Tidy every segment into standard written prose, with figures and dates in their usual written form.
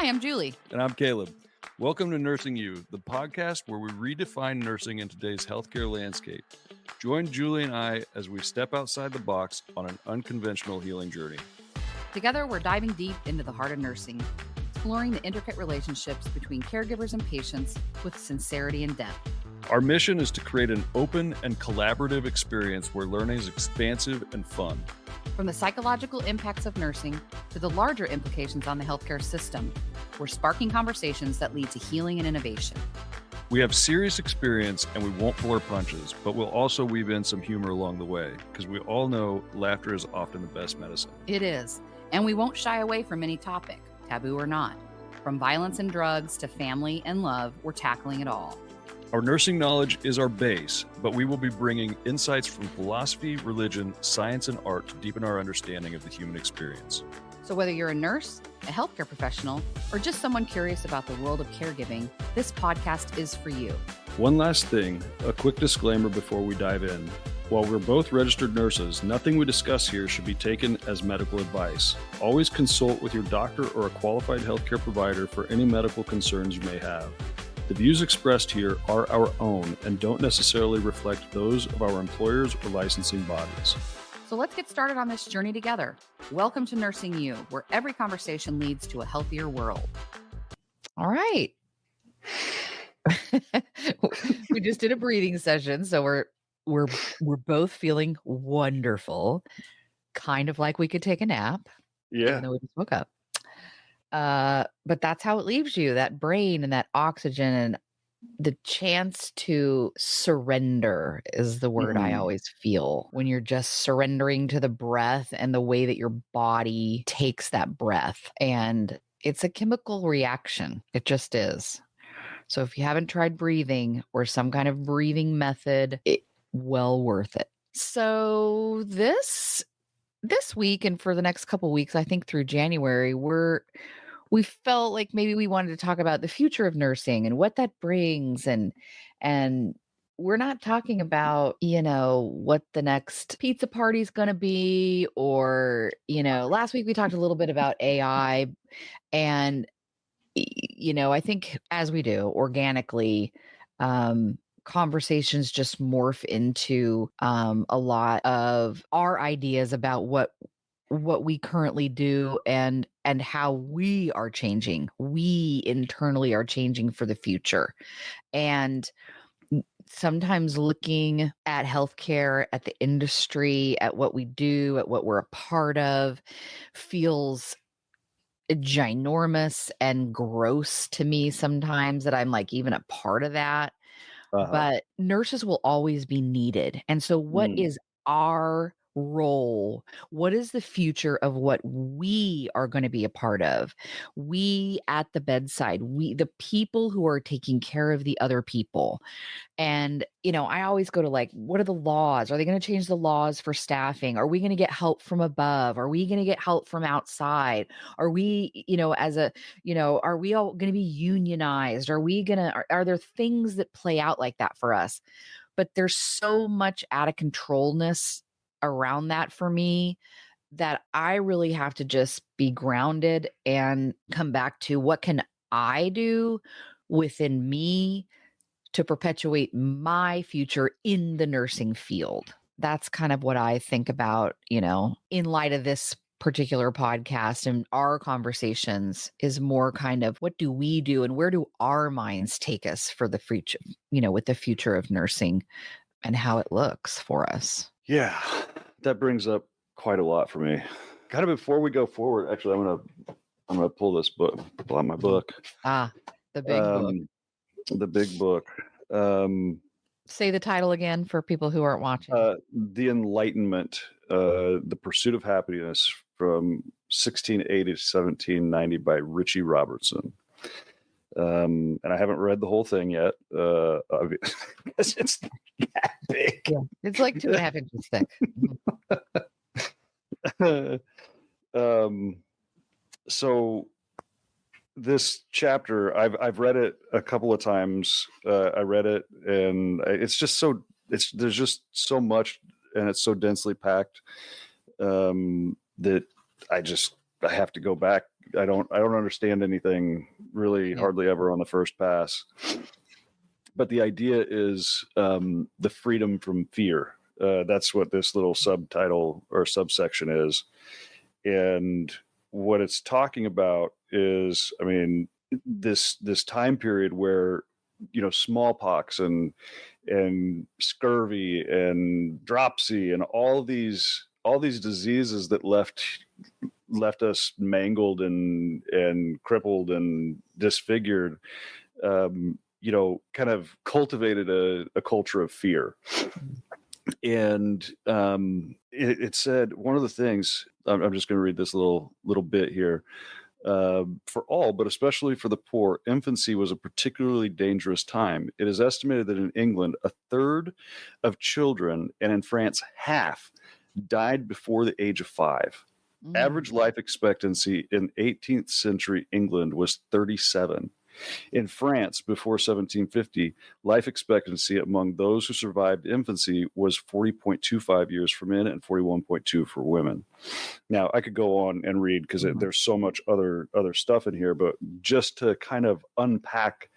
Hi, I'm Julie. And I'm Caleb. Welcome to Nursing You, the podcast where we redefine nursing in today's healthcare landscape. Join Julie and I as we step outside the box on an unconventional healing journey. Together, we're diving deep into the heart of nursing, exploring the intricate relationships between caregivers and patients with sincerity and depth. Our mission is to create an open and collaborative experience where learning is expansive and fun. From the psychological impacts of nursing to the larger implications on the healthcare system, we're sparking conversations that lead to healing and innovation. We have serious experience and we won't pull our punches, but we'll also weave in some humor along the way because we all know laughter is often the best medicine. It is, and we won't shy away from any topic, taboo or not. From violence and drugs to family and love, we're tackling it all. Our nursing knowledge is our base, but we will be bringing insights from philosophy, religion, science, and art to deepen our understanding of the human experience. So whether you're a nurse, a healthcare professional, or just someone curious about the world of caregiving, this podcast is for you. One last thing, a quick disclaimer before we dive in. While we're both registered nurses, nothing we discuss here should be taken as medical advice. Always consult with your doctor or a qualified healthcare provider for any medical concerns you may have. The views expressed here are our own and don't necessarily reflect those of our employers or licensing bodies. So let's get started on this journey together. Welcome to Nursing You, where every conversation leads to a healthier world. All right. We just did a breathing session, so we're both feeling wonderful, kind of like we could take a nap. Yeah. Even though we just woke up. But that's how it leaves you, that brain and that oxygen and the chance to surrender is the word I always feel when you're just surrendering to the breath and the way that your body takes that breath. And it's a chemical reaction. It just is. So if you haven't tried breathing or some kind of breathing method, it's well worth it. So this week and for the next couple weeks, I think through January, we felt like maybe we wanted to talk about the future of nursing and what that brings. And we're not talking about, what the next pizza party is going to be, or, last week we talked a little bit about AI and, I think as we do organically, conversations just morph into a lot of our ideas about what we currently do and how we are changing. We internally are changing for the future. And sometimes looking at healthcare, at the industry, at what we do, at what we're a part of, feels ginormous and gross to me sometimes that I'm like even a part of that. But nurses will always be needed. And so what is our role? What is the future of what we are going to be a part of? We at the bedside, the people who are taking care of the other people. And, I always go to what are the laws? Are they going to change the laws for staffing? Are we going to get help from above? Are we going to get help from outside? Are we, are we all going to be unionized? Are there things that play out like that for us? But there's so much out of controlness around that for me that I really have to just be grounded and come back to what can I do within me to perpetuate my future in the nursing field. That's kind of what I think about, in light of this particular podcast and our conversations is more kind of what do we do and where do our minds take us for the future, with the future of nursing and how it looks for us. Yeah, that brings up quite a lot for me. Kind of before we go forward, actually, I'm gonna pull this book, pull out my book. The big book. The big book. Say the title again for people who aren't watching. The Enlightenment, The Pursuit of Happiness from 1680 to 1790 by Richie Robertson. And I haven't read the whole thing yet. Because it's that big. Yeah, it's like 2.5 inches thick. So this chapter, I've read it a couple of times. I read it, and there's just so much, and it's so densely packed that I have to go back I don't understand anything really Yeah. hardly ever on the first pass. But the idea is the freedom from fear. That's what this little subtitle or subsection is. And what it's talking about is, I mean, this time period where, smallpox and scurvy and dropsy and all these diseases that left us mangled and crippled and disfigured, kind of cultivated a culture of fear. And it said one of the things, I'm just going to read this little bit here. For all, but especially for the poor, infancy was a particularly dangerous time. It is estimated that in England, a third of children, and in France, half, died before the age of 5. Average life expectancy in 18th century England was 37. In France, before 1750, life expectancy among those who survived infancy was 40.25 years for men and 41.2 for women. Now, I could go on and read because there's so much other stuff in here, but just to kind of unpack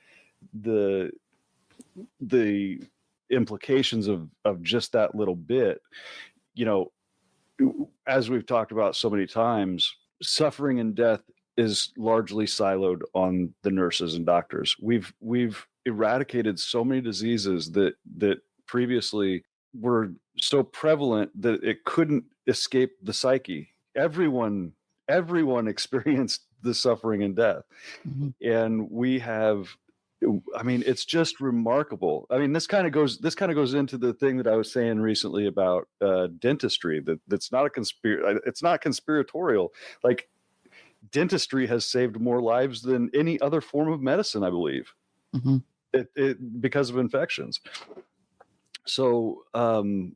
the implications of just that little bit, as we've talked about so many times, suffering and death is largely siloed on the nurses and doctors. We've eradicated so many diseases that previously were so prevalent that it couldn't escape the psyche. Everyone experienced the suffering and death. And we have, I mean, it's just remarkable. I mean, this kind of goes into the thing that I was saying recently about dentistry. That's not it's not conspiratorial. Like, dentistry has saved more lives than any other form of medicine, I believe, because of infections. So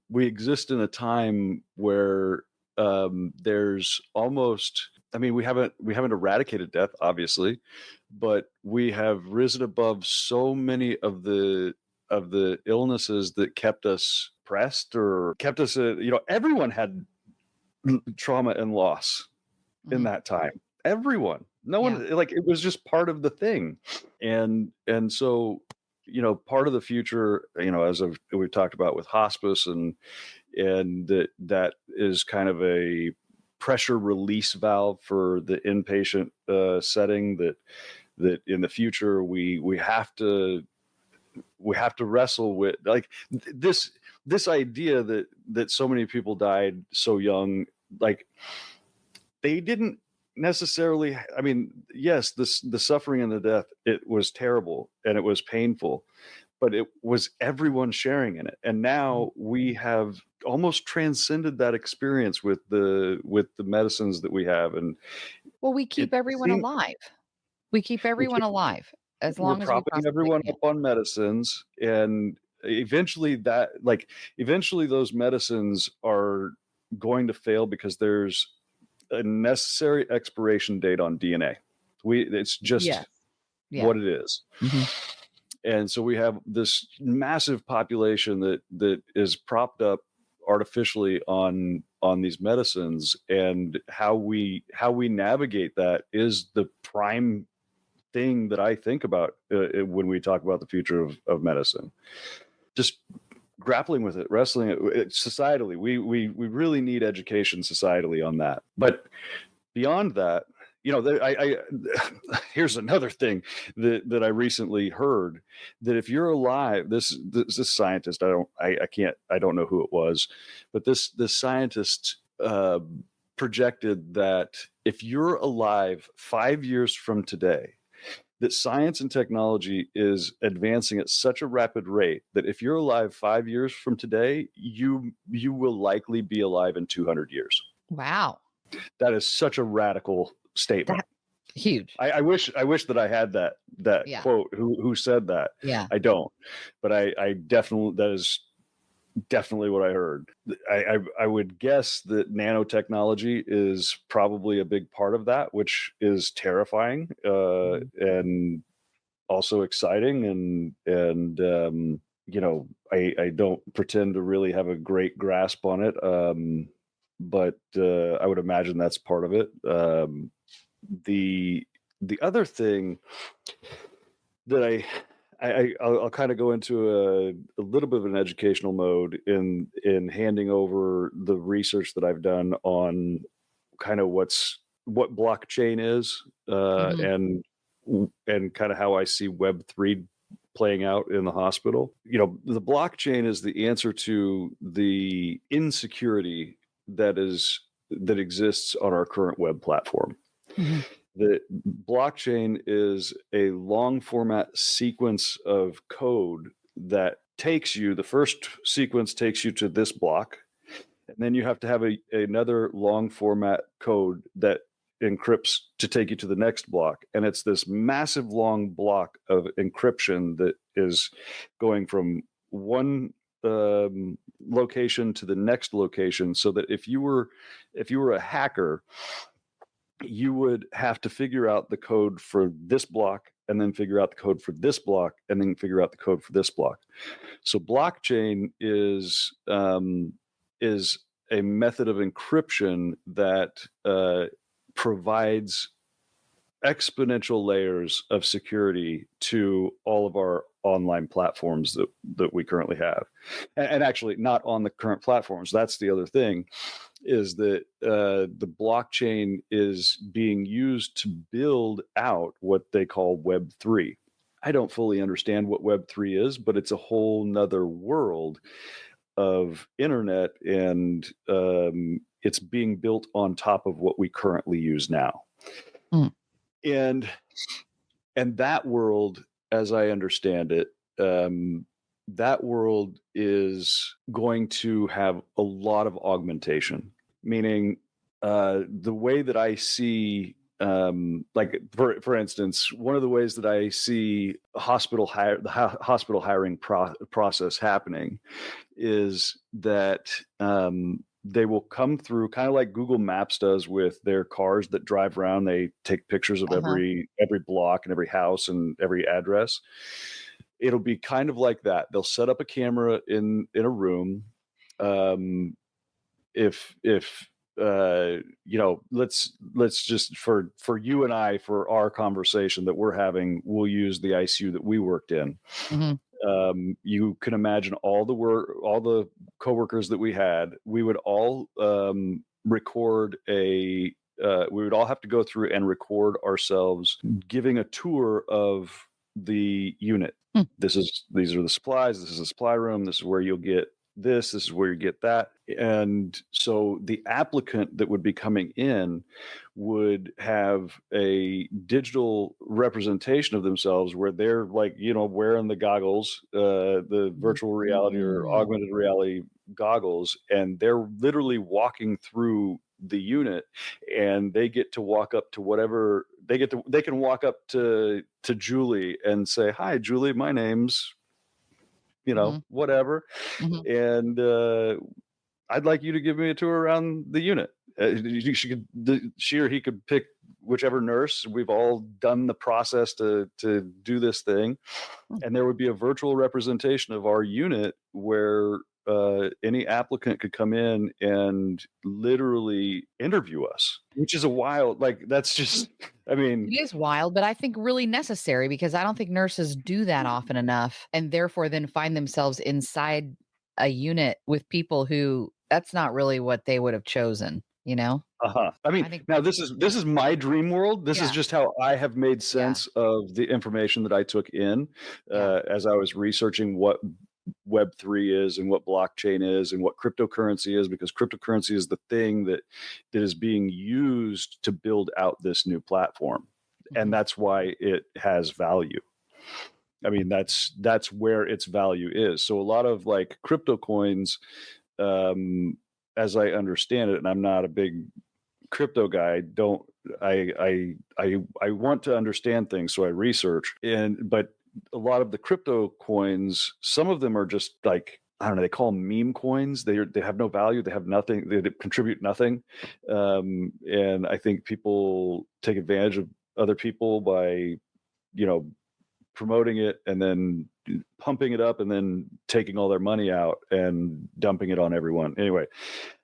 we exist in a time where there's almost, I mean, we haven't eradicated death, obviously, but we have risen above so many of the illnesses that kept us pressed or kept us, everyone had trauma and loss in that time. Everyone, no one, like, it was just part of the thing. And so, part of the future, as we've talked about with hospice and that is kind of a pressure release valve for the inpatient setting that in the future we have to wrestle with, like, this idea that so many people died so young. Like, they didn't necessarily, I mean, yes, the suffering and the death, it was terrible and it was painful, but it was everyone sharing in it. And now we have almost transcended that experience with the medicines that we have. And we keep everyone alive. We keep everyone alive as we're long as we propping possibly everyone can. up on medicines, and eventually those medicines are going to fail because there's a necessary expiration date on DNA. It's just what it is. And so we have this massive population that is propped up artificially on these medicines, and how we navigate that is the prime thing that I think about when we talk about the future of medicine. Just grappling with it, wrestling it societally. We really need education societally on that. But beyond that, here's another thing that I recently heard, that if you're alive, this scientist, I don't know who it was, but this scientist projected that if you're alive 5 years from today, that science and technology is advancing at such a rapid rate that if you're alive 5 years from today, you will likely be alive in 200 years. Wow. That is such a radical statement. Huge. I wish that I had that quote. Who said that? Yeah. I don't, but I definitely, that is definitely what I heard. I would guess that nanotechnology is probably a big part of that, which is terrifying and also exciting. And I don't pretend to really have a great grasp on it, but I would imagine that's part of it. the other thing that I'll kind of go into a little bit of an educational mode in handing over the research that I've done on kind of what blockchain is, Mhm. and kind of how I see Web3 playing out in the hospital. The blockchain is the answer to the insecurity that exists on our current web platform. Mhm. The blockchain is a long format sequence of code that the first sequence takes you to this block, and then you have to have another long format code that encrypts to take you to the next block. And it's this massive long block of encryption that is going from one location to the next location, so that if you were a hacker, you would have to figure out the code for this block, and then figure out the code for this block, and then figure out the code for this block. So blockchain is a method of encryption that provides exponential layers of security to all of our online platforms that we currently have, and actually not on the current platforms. That's the other thing, is that the blockchain is being used to build out what they call Web3. I don't fully understand what Web3 is, but it's a whole nother world of internet, and it's being built on top of what we currently use now. Mm. And that world, as I understand it, that world is going to have a lot of augmentation, meaning the way that I see, like for instance, one of the ways that I see the hospital hiring process happening is that they will come through kind of like Google Maps does with their cars that drive around. They take pictures of Uh-huh. every block and every house and every address. It'll be kind of like that. They'll set up a camera in a room. If let's just for you and I, for our conversation that we're having, we'll use the ICU that we worked in. Mhm. You can imagine all the coworkers that we had. We would all record we would all have to go through and record ourselves giving a tour of the unit. Mm. These are the supplies. This is the supply room. This is where you'll get this. This is where you get that. And so the applicant that would be coming in would have a digital representation of themselves, where they're like, wearing the goggles, the virtual reality or Mm. augmented reality goggles, and they're literally walking through the unit, and they get to walk up to whatever they can walk up to Julie and say, "Hi, Julie, my name's Mhm. whatever, Mhm. and I'd like you to give me a tour around the unit." She or he could pick whichever nurse. We've all done the process to do this thing, Mm. and there would be a virtual representation of our unit where any applicant could come in and literally interview us, which is a wild, like, that's just, I mean, It is wild, but I think really necessary, because I don't think nurses do that often enough, and therefore then find themselves inside a unit with people who that's not really what they would have chosen, you know? uh-huh. I mean, I think now this is my dream world. This is yeah, just how I have made yeah, sense of the information that I took in yeah. as I was researching what Web3 is and what blockchain is and what cryptocurrency is, because cryptocurrency is the thing that is being used to build out this new platform, and Mhm. that's why it has value. I mean, that's where its value is. So a lot of like crypto coins, um, as I understand it, and I'm not a big crypto guy, don't I want to understand things, so I research. But a lot of the crypto coins, some of them are just like, I don't know, they call them meme coins. They have no value, they have nothing, they contribute nothing. And I think people take advantage of other people by, you know promoting it and then pumping it up and then taking all their money out and dumping it on everyone. Anyway,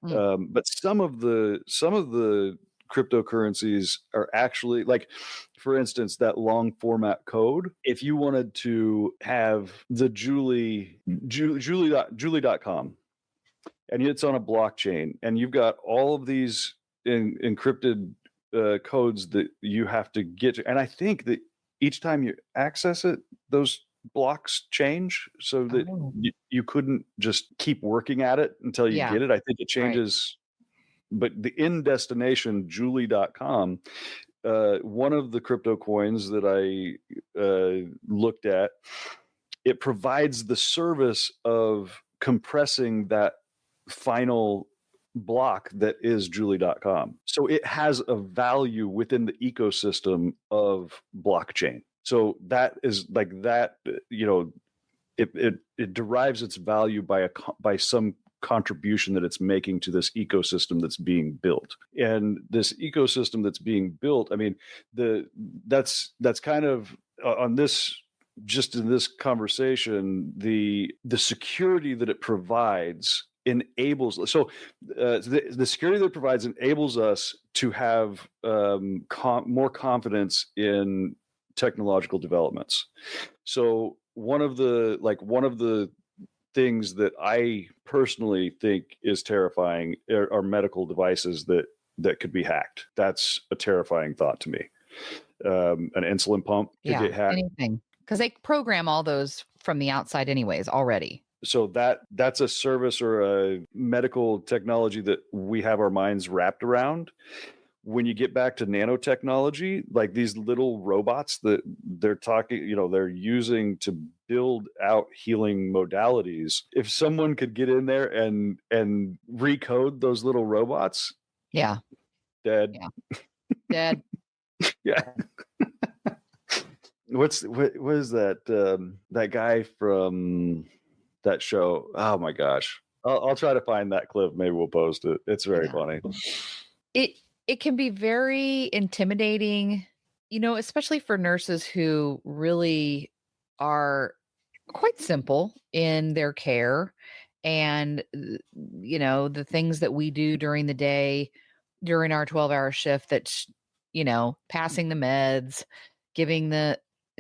Mm. but some of the cryptocurrencies are actually, like, for instance, that long format code. If you wanted to have the Julie.com, and it's on a blockchain, and you've got all of these encrypted codes that you have to get to, and I think that each time you access it, those blocks change, so that Oh, you couldn't just keep working at it until you yeah, get it. I think it right. changes, but the end destination, Julie.com, one of the crypto coins that I looked at, it provides the service of compressing that final block that is Julie.com. So it has a value within the ecosystem of blockchain. So that is like that, it derives its value by some contribution that it's making to this ecosystem that's being built. And this ecosystem that's being built, I mean, that's kind of on this, just in this conversation, the security that it provides enables, so the security that it provides enables us to have more confidence in technological developments. So one of the things that I personally think is terrifying are medical devices that could be hacked. That's a terrifying thought to me. An insulin pump could Yeah, get hacked. anything. Because they program all those from the outside anyways already. So that's a service or a medical technology that we have our minds wrapped around. When you get back to nanotechnology, like these little robots that they're they're using to build out healing modalities. If someone could get in there and recode those little robots, Yeah, dead. yeah. Dead. Yeah. What is that that guy from that show? Oh my gosh. I'll try to find that clip. Maybe we'll post it. It's very Yeah. funny. It can be very intimidating, especially for nurses who really are quite simple in their care. And, the things that we do during the day, during our 12-hour shift, that's, passing the meds, giving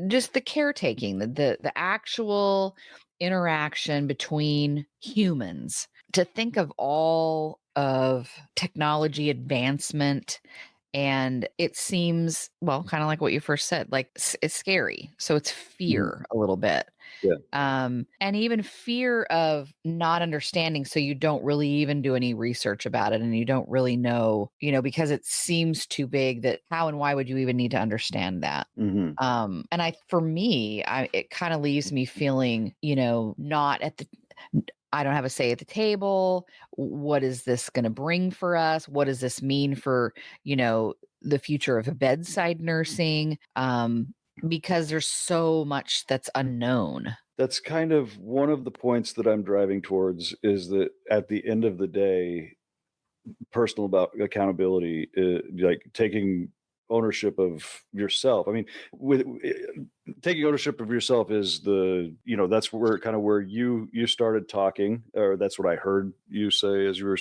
just the caretaking, the actual interaction between humans. To think of all of technology advancement, and it seems, well, kind of like what you first said, like it's scary. So it's Mhm. fear a little bit. Yeah. And even fear of not understanding. So you don't really even do any research about it, and you don't really know, because it seems too big, that how and why would you even need to understand that? Hmm. And for me, it kind of leaves me feeling, not at the, I don't have a say at the table. What is this going to bring for us? What does this mean for, the future of bedside nursing? Because there's so much that's unknown. That's kind of one of the points that I'm driving towards, is that at the end of the day, personal about accountability, like taking ownership of yourself. I mean, with taking ownership of yourself is that's where you started talking, or that's what I heard you say as you were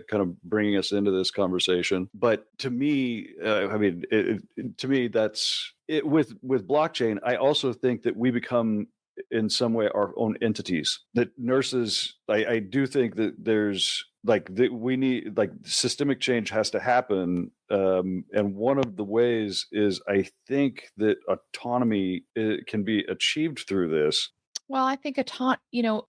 kind of bringing us into this conversation. But to me, to me, that's it. With blockchain, I also think that we become, in some way, our own entities. That nurses, I do think that there's we need, systemic change has to happen, and one of the ways is, I think, that autonomy can be achieved through this. Well, I think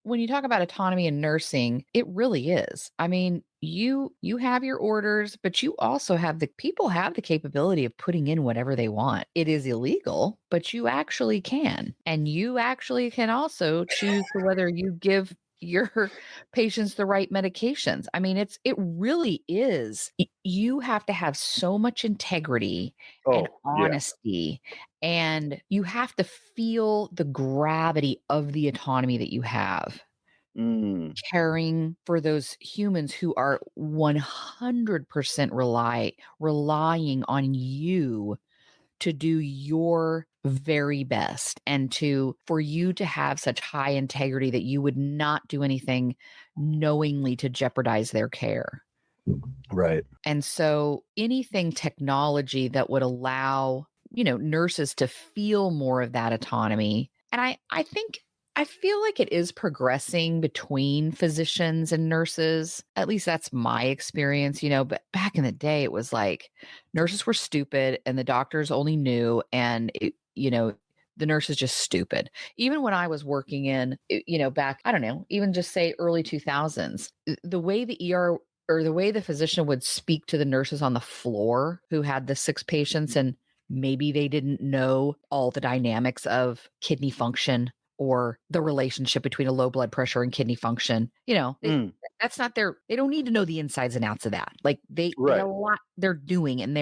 when you talk about autonomy in nursing, it really is. I mean, you have your orders, but you also have the people have the capability of putting in whatever they want. It is illegal, but you actually can. And you actually can also choose to whether you give your patients the right medications. I mean, it really is. You have to have so much integrity and Oh yeah. honesty, and you have to feel the gravity of the autonomy that you have, Mm. caring for those humans who are 100% relying on you to do your very best, and for you to have such high integrity that you would not do anything knowingly to jeopardize their care. Right. And so anything technology that would allow, nurses to feel more of that autonomy. And I feel like it is progressing between physicians and nurses. At least that's my experience, but back in the day, it was like nurses were stupid and the doctors only knew. And, the nurse is just stupid. Even when I was working in, back, I don't know, even just say early 2000s, the way the ER or the way the physician would speak to the nurses on the floor who had the 6 patients and maybe they didn't know all the dynamics of kidney function or the relationship between a low blood pressure and kidney function. That's not they don't need to know the insides and outs of that. Like they got Right. a lot they're doing and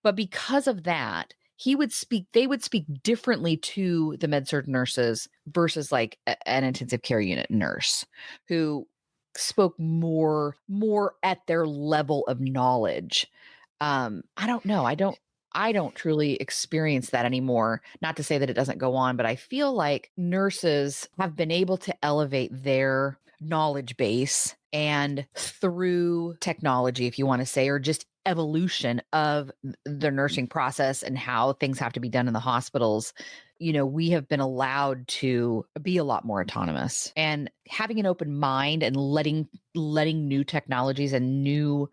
but because of that, they would speak differently to the med surg nurses versus like an intensive care unit nurse who spoke more at their level of knowledge. I don't know. I don't truly experience that anymore. Not to say that it doesn't go on, but I feel like nurses have been able to elevate their knowledge base and through technology, if you want to say, or just evolution of the nursing process and how things have to be done in the hospitals, we have been allowed to be a lot more autonomous and having an open mind and letting new technologies and new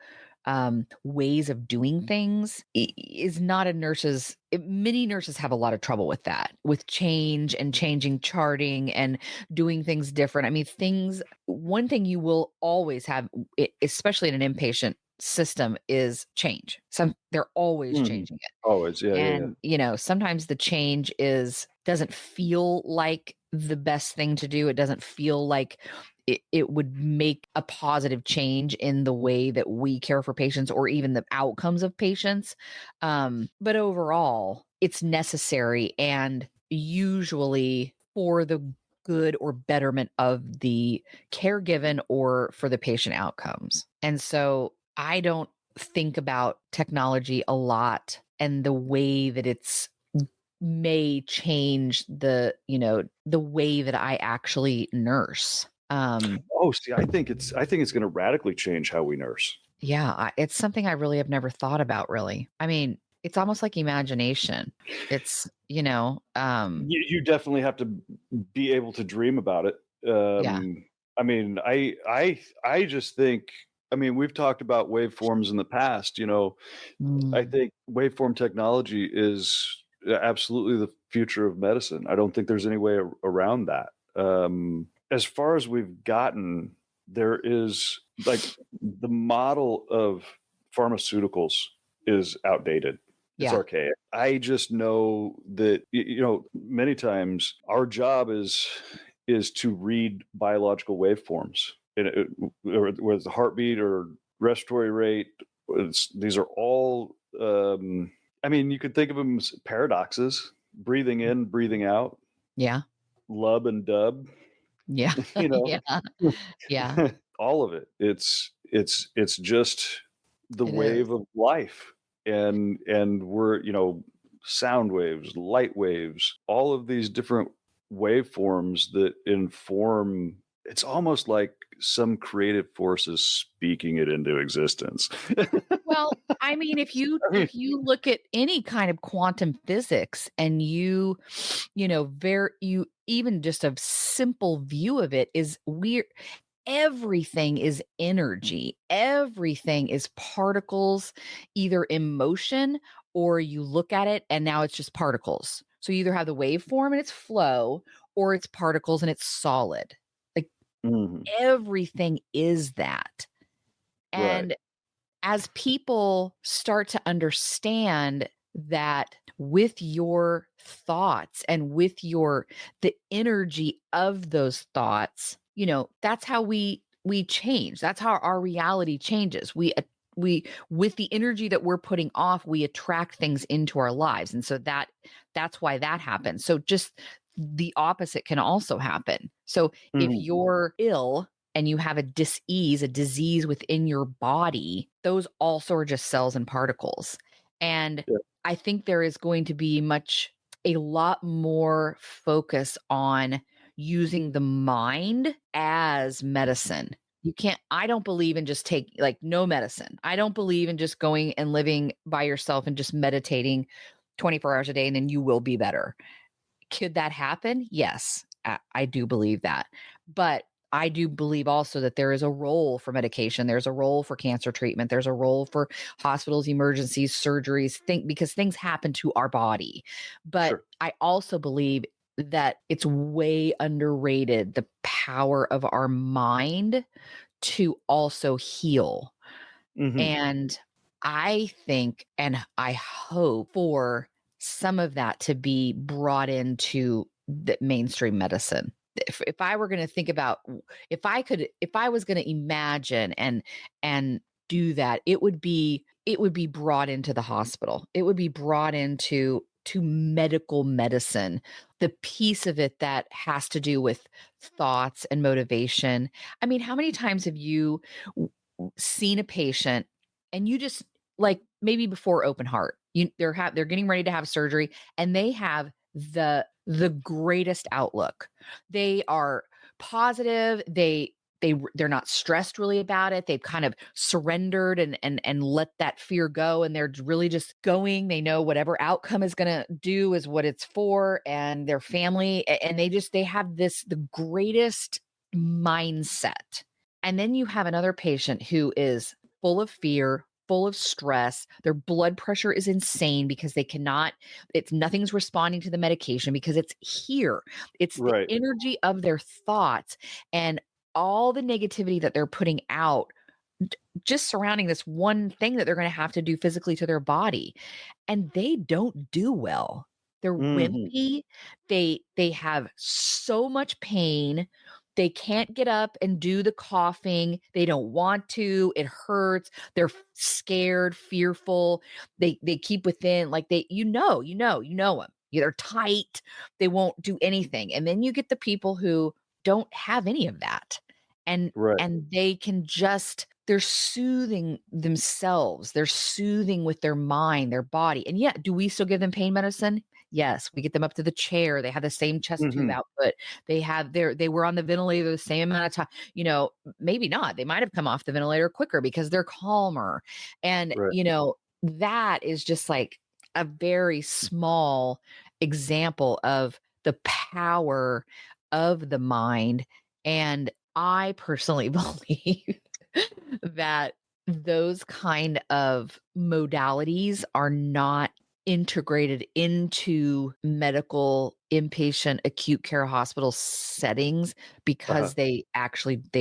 ways of doing things is not many nurses have a lot of trouble with that, with change and changing charting and doing things different. I mean, one thing you will always have, especially in an inpatient system, is change. They're always Mhm. changing it. Always. Yeah. Yeah. Yeah. And, sometimes the change doesn't feel like the best thing to do. It doesn't feel like it would make a positive change in the way that we care for patients or even the outcomes of patients. But overall, it's necessary and usually for the good or betterment of the care given or for the patient outcomes. And so I don't think about technology a lot and the way that it's may change the way that I actually nurse. Oh, see, I think it's going to radically change how we nurse. Yeah, it's something I really have never thought about really. I mean, it's almost like imagination. It's, You definitely have to be able to dream about it. yeah. I mean, I just think. I mean, we've talked about waveforms in the past. I Mm, think waveform technology is absolutely the future of medicine. I don't think there's any way around that. As far as we've gotten, there is like the model of pharmaceuticals is outdated. It's yeah. archaic. I just know that many times our job is to read biological waveforms, whether it's the heartbeat or respiratory rate. These are all. I mean, you could think of them as paradoxes: breathing in, breathing out, Yeah. lub and dub. Yeah. You know, Yeah. Yeah. all of it. It's just the It is. wave of life, and we're sound waves, light waves, all of these different waveforms that inform. It's almost like some creative force is speaking it into existence. Well, I mean, if you I mean, look at any kind of quantum physics and you even just a simple view of it is weird. Everything is energy. Everything is particles, either in motion or you look at it and now it's just particles. So you either have the waveform and it's flow or it's particles and it's solid. Like mhm, everything is that. right. And as people start to understand that with your thoughts and with the energy of those thoughts, that's how we change. That's how our reality changes. We with the energy that we're putting off, we attract things into our lives. And so that's why that happens. So just the opposite can also happen. So if Mhm, you're ill and you have a dis-ease, a disease within your body, those also are just cells and particles. And yeah, I think there is going to be a lot more focus on using the mind as medicine You can't I don't believe in just no medicine. I don't believe in just going and living by yourself and just meditating 24 hours a day and then you will be better. Could that happen? Yes, I do believe that. But I do believe also that there is a role for medication. There's a role for cancer treatment. There's a role for hospitals, emergencies, surgeries, because things happen to our body. But Sure. I also believe that it's way underrated the power of our mind to also heal. Hmm. And I think and I hope for some of that to be brought into the mainstream medicine. If I were going to think about if I was going to imagine and do that, it would be brought into the hospital. It would be brought into to medical medicine, the piece of it that has to do with thoughts and motivation. I mean, how many times have you seen a patient and you just like maybe before open heart, they're getting ready to have surgery and they have the greatest outlook. They are positive. They're not stressed really about it. They've kind of surrendered and let that fear go and they're really just going. They know whatever outcome is going to do is what it's for and their family and they have the greatest mindset. And then you have another patient who is full of fear, full of stress. Their blood pressure is insane because nothing's responding to the medication because it's here. It's the Right. energy of their thoughts and all the negativity that they're putting out just surrounding this one thing that they're going to have to do physically to their body. And they don't do well. They're Hmm. wimpy. They have so much pain. They can't get up and do the coughing. They don't want to. It hurts. They're scared, fearful. They keep within like you know them. They're tight. They won't do anything. And then you get the people who don't have any of that. And Right. and they can just they're soothing themselves. They're soothing with their mind, their body. And yeah, do we still give them pain medicine? Yes, we get them up to the chair. They have the same chest tube Hmm. output. They were on the ventilator the same amount of time. Maybe not. They might have come off the ventilator quicker because they're calmer. And Right. that is just like a very small example of the power of the mind. And I personally believe that those kind of modalities are not integrated into medical inpatient acute care hospital settings Uh-huh. because they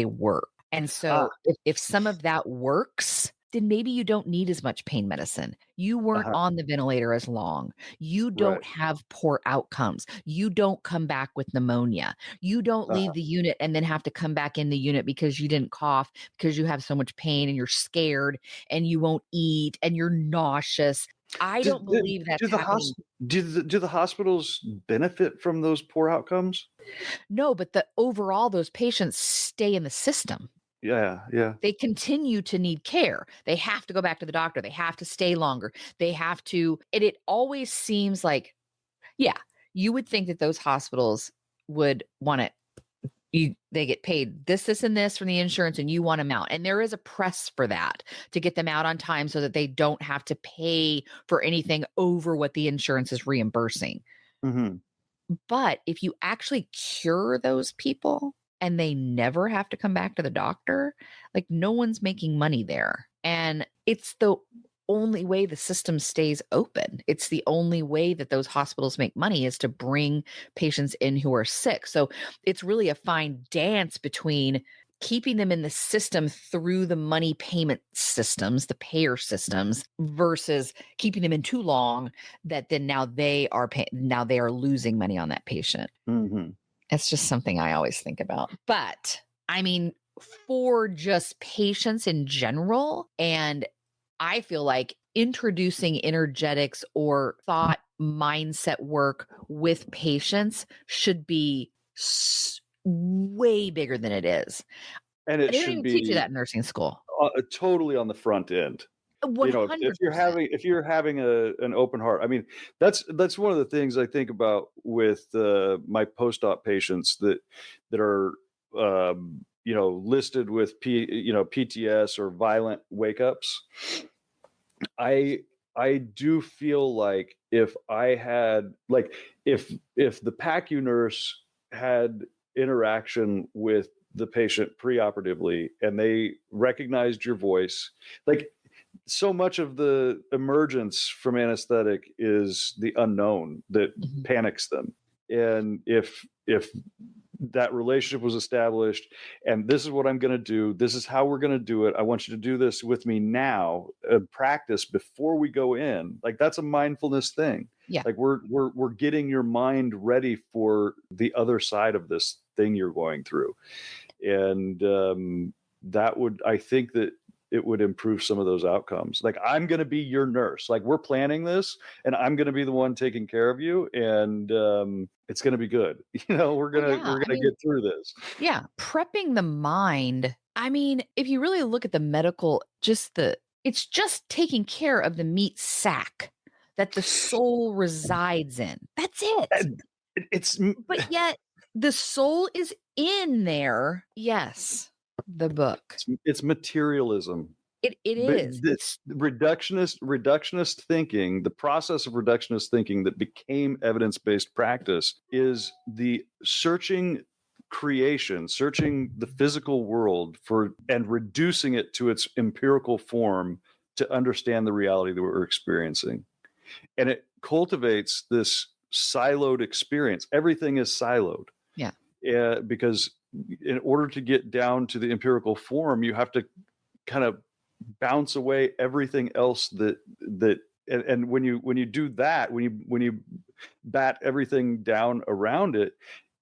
work. And Ah. so if some of that works, then maybe you don't need as much pain medicine. You weren't Uh-huh. on the ventilator as long. You Right. don't have poor outcomes. You don't come back with pneumonia. You don't leave Uh-huh. the unit and then have to come back in the unit because you didn't cough, because you have so much pain and you're scared and you won't eat and you're nauseous. I Do, don't do, believe that's do the happening. do the hospitals benefit from those poor outcomes? No, but overall, those patients stay in the system. Yeah. Yeah. They continue to need care. They have to go back to the doctor. They have to stay longer. They have to, and it always seems like, yeah, you would think that those hospitals would want to they get paid this, and this from the insurance, and you want them out. And there is a press for that to get them out on time so that they don't have to pay for anything over what the insurance is reimbursing. Hmm. But if you actually cure those people and they never have to come back to the doctor, like no one's making money there. And it's the only way the system stays open. It's the only way that those hospitals make money is to bring patients in who are sick. So it's really a fine dance between keeping them in the system through the money payment systems, the payer systems, versus keeping them in too long that then now they are losing money on that patient. Hmm. It's just something I always think about. But I mean, for just patients in general, and I feel like introducing energetics or thought mindset work with patients should be way bigger than it is. And it They don't should even teach you be that in nursing school. totally on the front end. If you're 100%. having an open heart, I mean, that's one of the things I think about with my post-op patients that are listed with PTS or violent wake-ups. I do feel like if I had if the PACU nurse had interaction with the patient preoperatively and they recognized your voice, like so much of the emergence from anesthetic is the unknown that panics them. And if that relationship was established and this is what I'm going to do, this is how we're going to do it, I want you to do this with me now, practice before we go in, like that's a mindfulness thing. Yeah. Like we're getting your mind ready for the other side of this thing you're going through. And I think that it would improve some of those outcomes. Like, I'm going to be your nurse. Like, we're planning this and I'm going to be the one taking care of you. And it's going to be good. We're going to get through this. Yeah. Prepping the mind. I mean, if you really look at the medical, it's just taking care of the meat sack that the soul resides in. That's it. But yet the soul is in there. Yes. The book. It's materialism. It is. It's reductionist thinking. The process of reductionist thinking that became evidence-based practice is the searching the physical world and reducing it to its empirical form to understand the reality that we're experiencing. And it cultivates this siloed experience. Everything is siloed. Yeah. Because in order to get down to the empirical form, you have to kind of bounce away everything else and when you do that, when you bat everything down around it,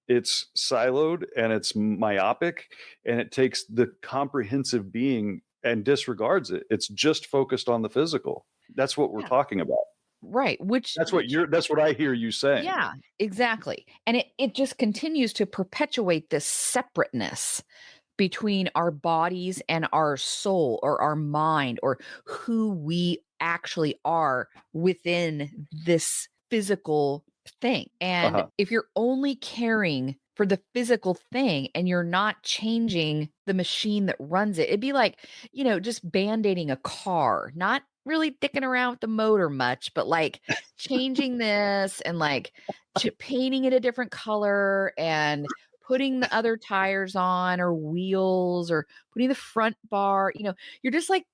it's siloed and it's myopic and it takes the comprehensive being and disregards it. It's just focused on the physical. That's what we're talking about. Right. That's what I hear you saying. Yeah, exactly. And it just continues to perpetuate this separateness between our bodies and our soul or our mind or who we actually are within this physical thing. And if you're only caring for the physical thing and you're not changing the machine that runs it, it'd be like, just band-aiding a car, not really dicking around with the motor much, but like changing this and like painting it a different color and putting the other tires on or wheels or putting the front bar, you're just like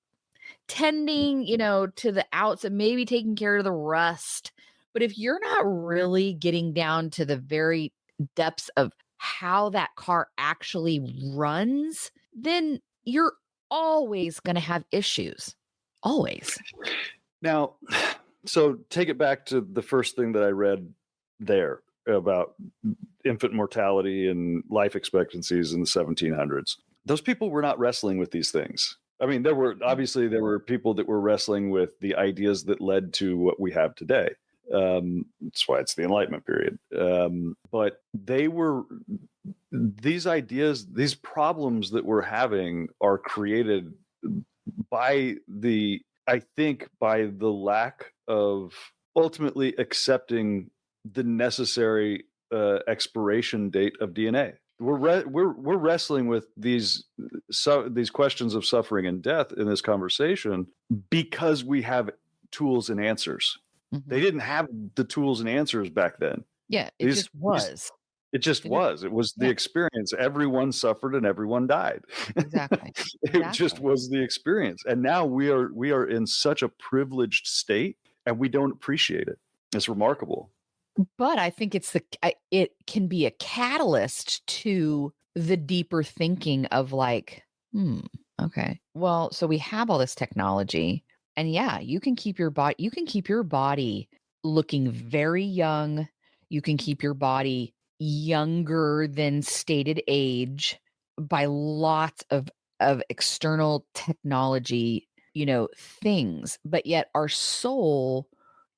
tending, to the outs and maybe taking care of the rust. But if you're not really getting down to the very depths of how that car actually runs, then you're always going to have issues. Always. Now, so take it back to the first thing that I read there about infant mortality and life expectancies in the 1700s. Those people were not wrestling with these things. I mean, there were people that were wrestling with the ideas that led to what we have today. That's why it's the Enlightenment period. But these ideas, these problems that we're having are created by the lack of ultimately accepting the necessary expiration date of DNA. We're wrestling with these questions of suffering and death in this conversation because we have tools and answers. Mm-hmm. They didn't have the tools and answers back then. Yeah, it just was. It was the experience. Everyone suffered and everyone died. Exactly. It just was the experience. And now we are in such a privileged state and we don't appreciate it. It's remarkable. But I think it can be a catalyst to the deeper thinking of like, okay, well, so we have all this technology and you can keep your body looking very young. You can keep your body younger than stated age by lots of external technology, things, but yet our soul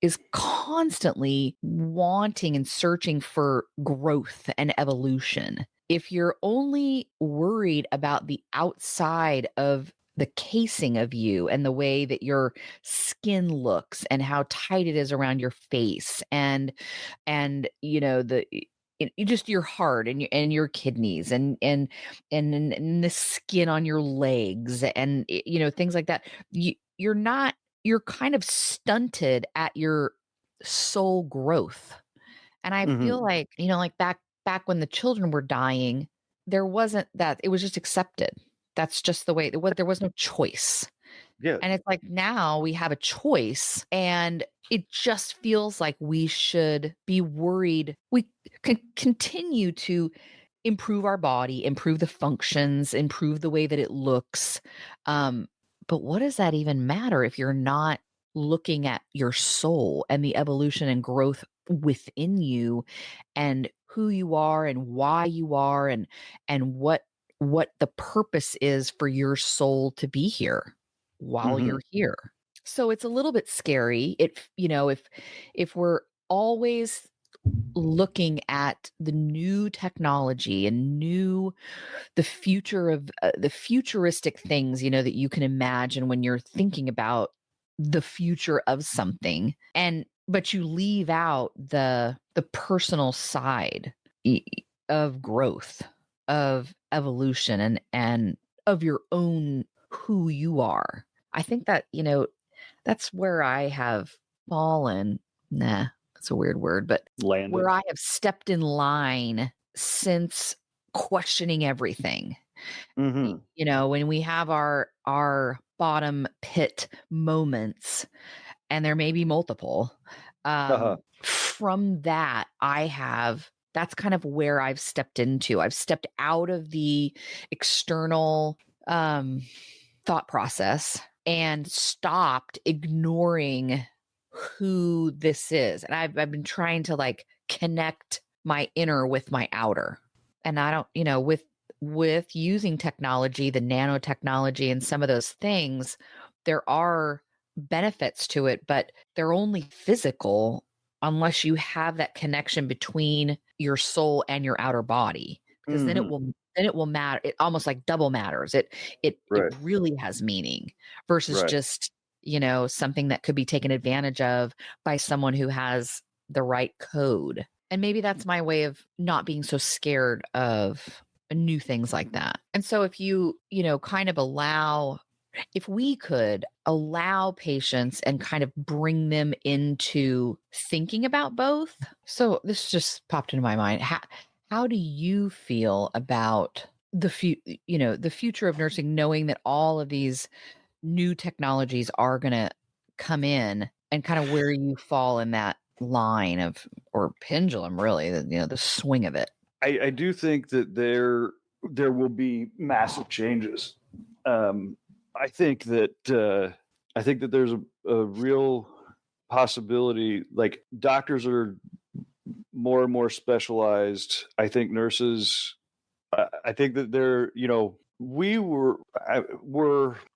is constantly wanting and searching for growth and evolution. If you're only worried about the outside of the casing of you and the way that your skin looks and how tight it is around your face and just your heart and your kidneys and the skin on your legs and things like that. You're kind of stunted at your soul growth. And I feel Mhm. like, like back when the children were dying, there wasn't that. It was just accepted. That's just the way it was. There was no choice. Yeah. And it's like now we have a choice, and it just feels like we should be worried. We can continue to improve our body, improve the functions, improve the way that it looks. Um, but what does that even matter if you're not looking at your soul and the evolution and growth within you and who you are and why you are and what the purpose is for your soul to be here while Mhm. you're here. So it's a little bit scary. If we're always looking at the new technology and the future of the futuristic things, that you can imagine when you're thinking about the future of something, but you leave out the personal side e- of growth, of evolution, and of your own who you are. I think that, that's where I have fallen. Nah, that's a weird word, but where Landed. I have stepped in line since questioning everything. Mhm. When we have our bottom pit moments, and there may be multiple, Uh-huh. from that, that's kind of where I've stepped into. I've stepped out of the external um, thought process and stopped ignoring who this is. And I've been trying to like connect my inner with my outer. And I don't, with using technology, the nanotechnology and some of those things, there are benefits to it, but they're only physical unless you have that connection between your soul and your outer body, because Mhm. then it will matter. It almost like double matters. It Right. really has meaning versus Right. just, something that could be taken advantage of by someone who has the right code. And maybe that's my way of not being so scared of new things like that. And so if kind of if we could allow patients and kind of bring them into thinking about both. So this just popped into my mind. How do you feel about the future of nursing, knowing that all of these new technologies are going to come in, and kind of where you fall in that line of, or pendulum, really, the swing of it? I do think that there will be massive changes. Um, I think that there's a real possibility. Like doctors are more and more specialized. I think nurses. I think that they're we were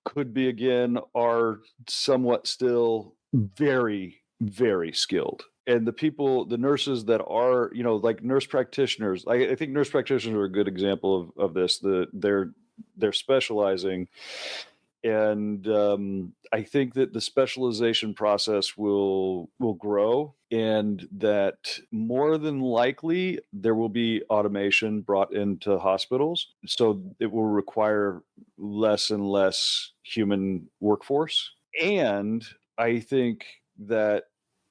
could be again are somewhat still very very skilled, and the nurses that are like nurse practitioners, I think nurse practitioners are a good example of this. They're specializing, and I think that the specialization process will grow, and that more than likely there will be automation brought into hospitals, so it will require less and less human workforce. And I think that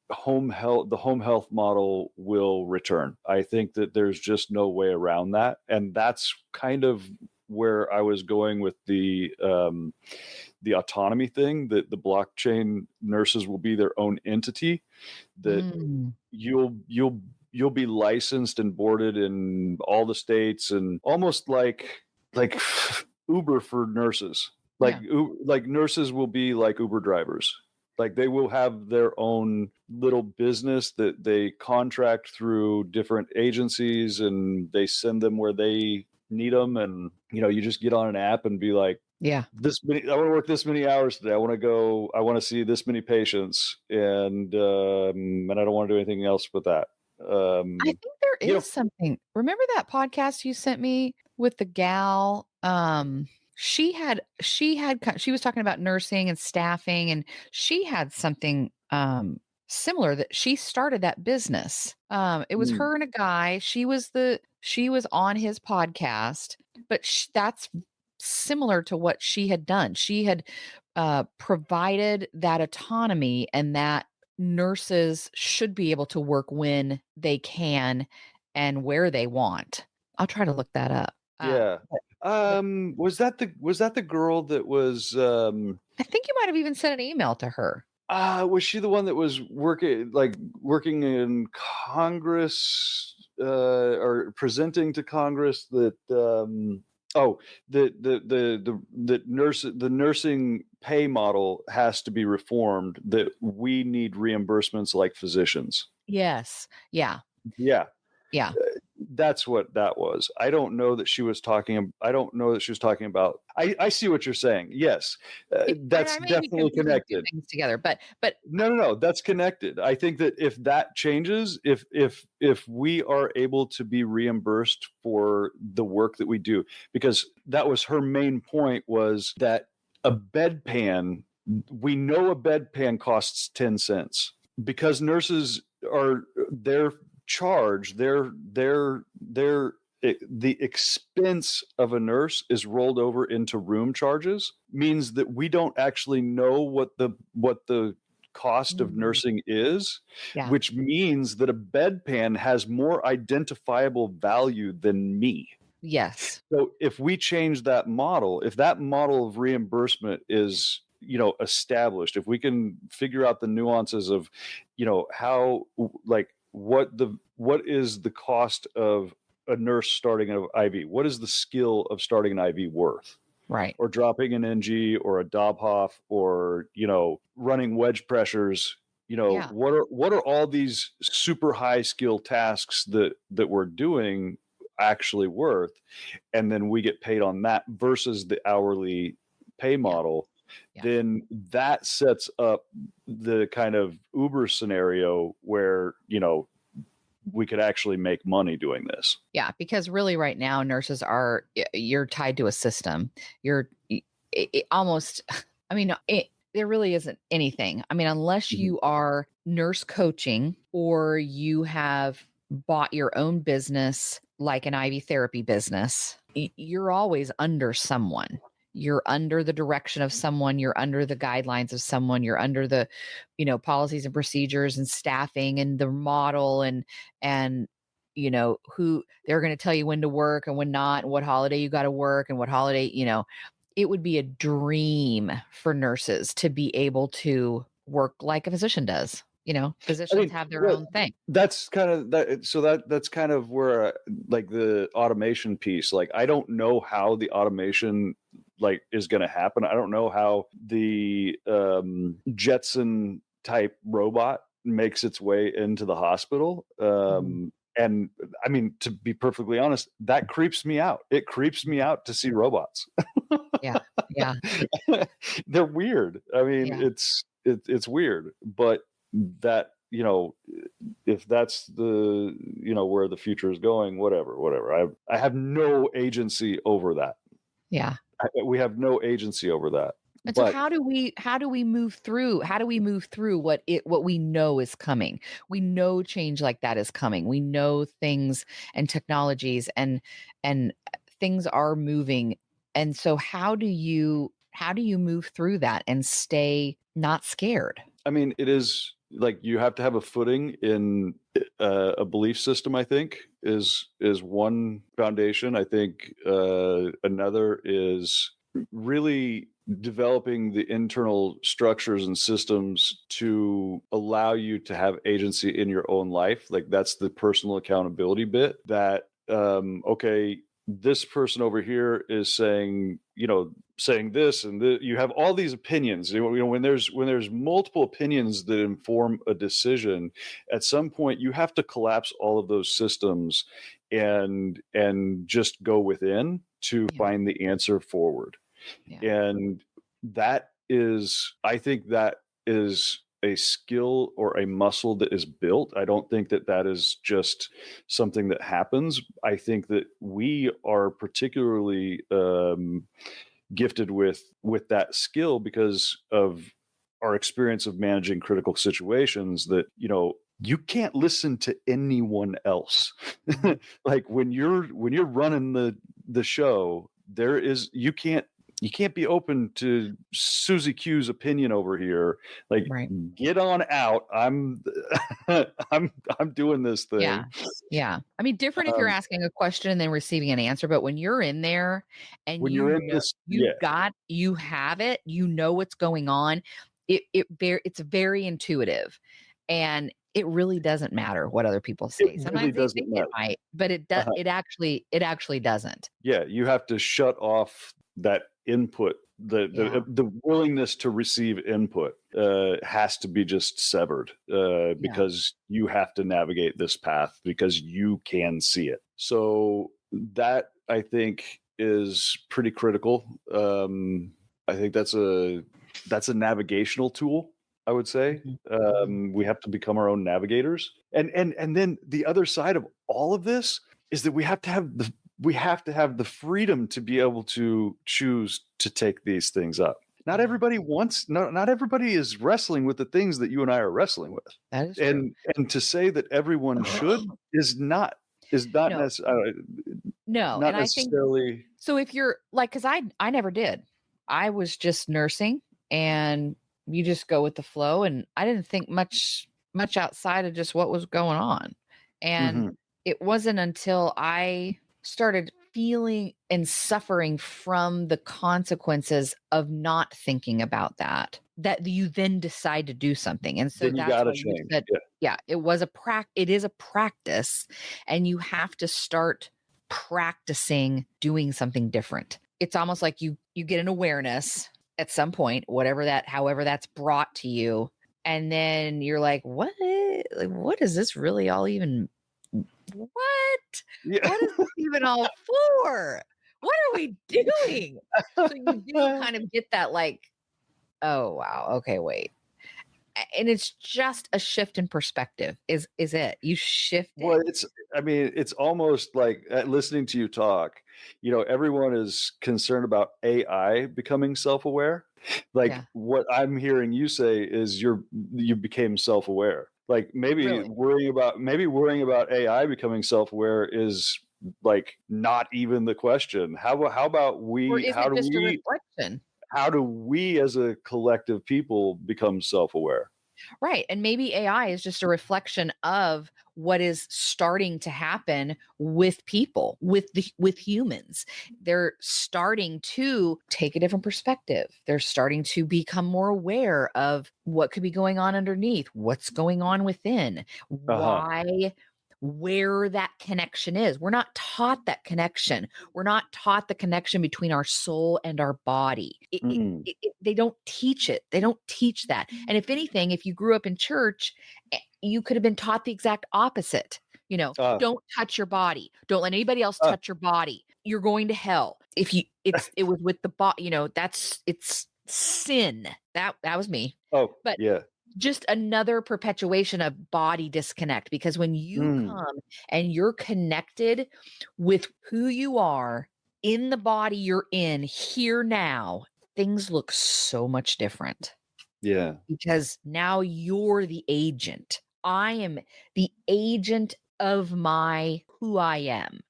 the home health model will return. I think that there's just no way around that, and that's kind of where I was going with the autonomy thing, that the blockchain nurses will be their own entity, that Mm, you'll be licensed and boarded in all the states, and almost like Uber for nurses. yeah. Like nurses will be like Uber drivers. Like they will have their own little business that they contract through different agencies, and they send them where they need them. And you just get on an app and be like, Yeah. I want to work this many hours today. I want to see this many patients, and I don't want to do anything else but that. I think there You is know, something. Remember that podcast you sent me with the gal? She was talking about nursing and staffing, and she had something similar that she started that business. It was Mm. her and a guy. She was on his podcast, but that's similar to what she had done. She had provided that autonomy and that nurses should be able to work when they can and where they want. I'll try to look that up. Yeah. But Was that the girl that was I think you might have even sent an email to her. was she the one that was working in Congress or presenting to Congress that oh the nursing pay model has to be reformed, that we need reimbursements like physicians. Yes. Yeah. Yeah. Yeah. That's what that was. I don't know that she was talking. I don't know that she was talking about. I see what you're saying. Yes, And that's I may be definitely confusing 2 connected. things together, but No, that's connected. I think that if that changes, if we are able to be reimbursed for the work that we do, because that was her main point, was that a bedpan, we know a bedpan costs 10 cents because nurses are their charge, the expense of a nurse is rolled over into room charges, means that we don't actually know what the cost of Mm, nursing is, yeah. which means that a bedpan has more identifiable value than me. Yes. So if we change that model, if that model of reimbursement is, established, if we can figure out the nuances of, how, like, what is the cost of a nurse starting an IV? What is the skill of starting an IV worth? Right. Or dropping an NG or a Dobhoff, or, running wedge pressures. Yeah. What are all these super high skill tasks that we're doing actually worth? And then we get paid on that versus the hourly pay Yeah. model. Yeah. Then that sets up the kind of Uber scenario where, we could actually make money doing this. Yeah, because really right now nurses are you're tied to a system. You're it almost I mean there really isn't anything. I mean, unless Mhm. you are nurse coaching or you have bought your own business like an IV therapy business, you're always under someone. You're under the direction of someone, you're under the guidelines of someone, you're under the, policies and procedures and staffing and the model and who they're going to tell you when to work and when not, and what holiday you got to work and what holiday, it would be a dream for nurses to be able to work like a physician does. I Physicians mean, have their well, own thing. that's kind of that. So that's kind of where, like, the automation piece. Like, I don't know how the automation, like, is going to happen. I don't know how the Jetson type robot makes its way into the hospital. Mhm. And I mean, to be perfectly honest, that creeps me out. It creeps me out to see robots. Yeah. Yeah. They're weird. I mean, Yeah. it's weird, but that, if that's the, where the future is going, whatever. I have no agency over that. Yeah. We have no agency over that. And so But how do we move through what we know is coming? We know change like that is coming. We know things and technologies and things are moving. And so how do you move through that and stay not scared? I mean, it is like you have to have a footing in a belief system. I think is one foundation. I think another is really developing the internal structures and systems to allow you to have agency in your own life. Like, that's the personal accountability bit. That okay, this person over here is saying this, and you have all these opinions. When there's multiple opinions that inform a decision, at some point you have to collapse all of those systems and just go within to Yeah. find the answer forward. Yeah. And I think that is a skill or a muscle that is built. I don't think that that is just something that happens. I think that we are particularly gifted with that skill because of our experience of managing critical situations that, you can't listen to anyone else. Like when you're running the show, you can't be open to Susie Q's opinion over here. Like, Right. get on out. I'm I'm doing this thing. Yeah. Yeah. I mean, different if you're asking a question and then receiving an answer, but when you're in there and When you're in this, you have it, you know what's going on. It's very intuitive, and it really doesn't matter what other people it say. really Sometimes they doesn't think matter. it might, but it does. Uh-huh. It actually doesn't. Yeah, you have to shut off that input. The willingness to receive input has to be just severed because you have to navigate this path because you can see it. So that, I think, is pretty critical. I think that's a navigational tool, I would say. We have to become our own navigators. And then the other side of all of this is that we have to have the freedom to be able to choose to take these things up. Not everybody is wrestling with the things that you and I are wrestling with. That is true. And to say that everyone should is not No. necessarily No, not and I think necessarily. so. If you're like, because I never did. I was just nursing, and you just go with the flow, and I didn't think much outside of just what was going on. And it wasn't until I started feeling and suffering from the consequences of not thinking about that you then decide to do something. And so Then you that's gotta why you change. said, it is a practice, and you have to start practicing doing something different. It's almost like you get an awareness at some point, however that's brought to you, and then you're like, what is this really all even? What? Yeah. What is this even all for? What are we doing? So you do kind of get that, like, oh wow, okay, wait. And it's just a shift in perspective. Is it? You shift it. Well, it's almost like listening to you talk, everyone is concerned about AI becoming self-aware. Like what I'm hearing you say is you became self-aware. Like maybe worrying about AI becoming self-aware is like not even the question. How about Or is it just a reflection? How do we as a collective people become self-aware? Right. And maybe AI is just a reflection of what is starting to happen with people, with humans. They're starting to take a different perspective. They're starting to become more aware of what could be going on underneath, what's going on within, where that connection is. We're not taught that connection. We're not taught the connection between our soul and our body. They don't teach it. They don't teach that. And if anything, if you grew up in church, you could have been taught the exact opposite. Don't touch your body. Don't let anybody else touch your body. You're going to hell. It was with the body, it's sin. That was me. Oh, but yeah. Just another perpetuation of body disconnect, because when you come and you're connected with who you are in the body you're in here now, things look so much different. Yeah. Because now you're the agent. I am the agent of who I am.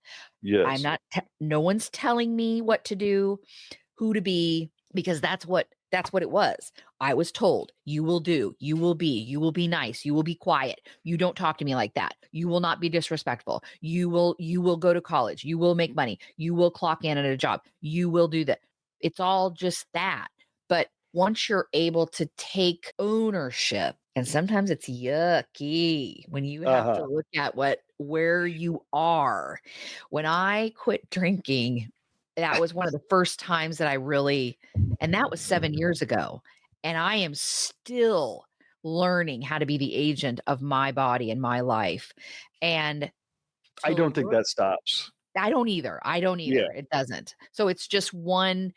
Yes. I'm not, no one's telling me what to do, who to be, because that's what it was. I was told, you will do, you will be nice, you will be quiet. You don't talk to me like that. You will not be disrespectful. You will go to college. You will make money. You will clock in at a job. You will do that. It's all just that. But once you're able to take ownership, and sometimes it's yucky when you have to look at where you are. When I quit drinking, that was one of the first times that I really, and that was 7 years ago. And I am still learning how to be the agent of my body and my life. And I don't think that stops. I don't either. Yeah. It doesn't. So it's just one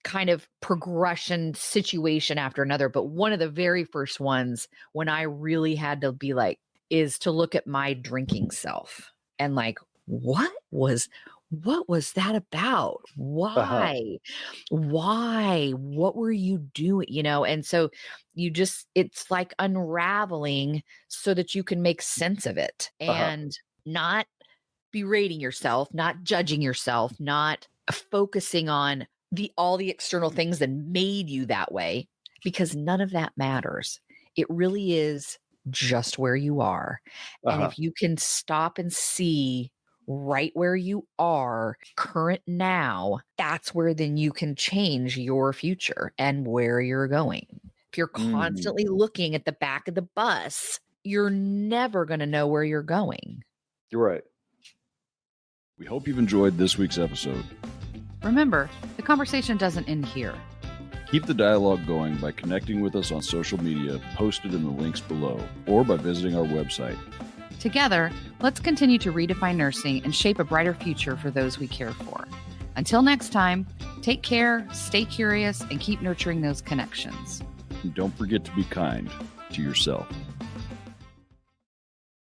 kind of progression situation after another. But one of the very first ones when I really had to be like, is to look at my drinking self and like, what was what was that about? Uh-huh. Why? Why? What were you doing? And so it's like unraveling so that you can make sense of it Uh-huh. and not berating yourself, not judging yourself, not focusing on all the external things that made you that way, because none of that matters. It really is just where you are. And Uh-huh. if you can stop and see right where you are current now, that's where then you can change your future and where you're going. If you're Mm. constantly looking at the back of the bus, you're never going to know where you're going. You're right. We hope you've enjoyed this week's episode. Remember, the conversation doesn't end here. Keep the dialogue going by connecting with us on social media posted in the links below or by visiting our website. Together, let's continue to redefine nursing and shape a brighter future for those we care for. Until next time, take care, stay curious, and keep nurturing those connections. And don't forget to be kind to yourself.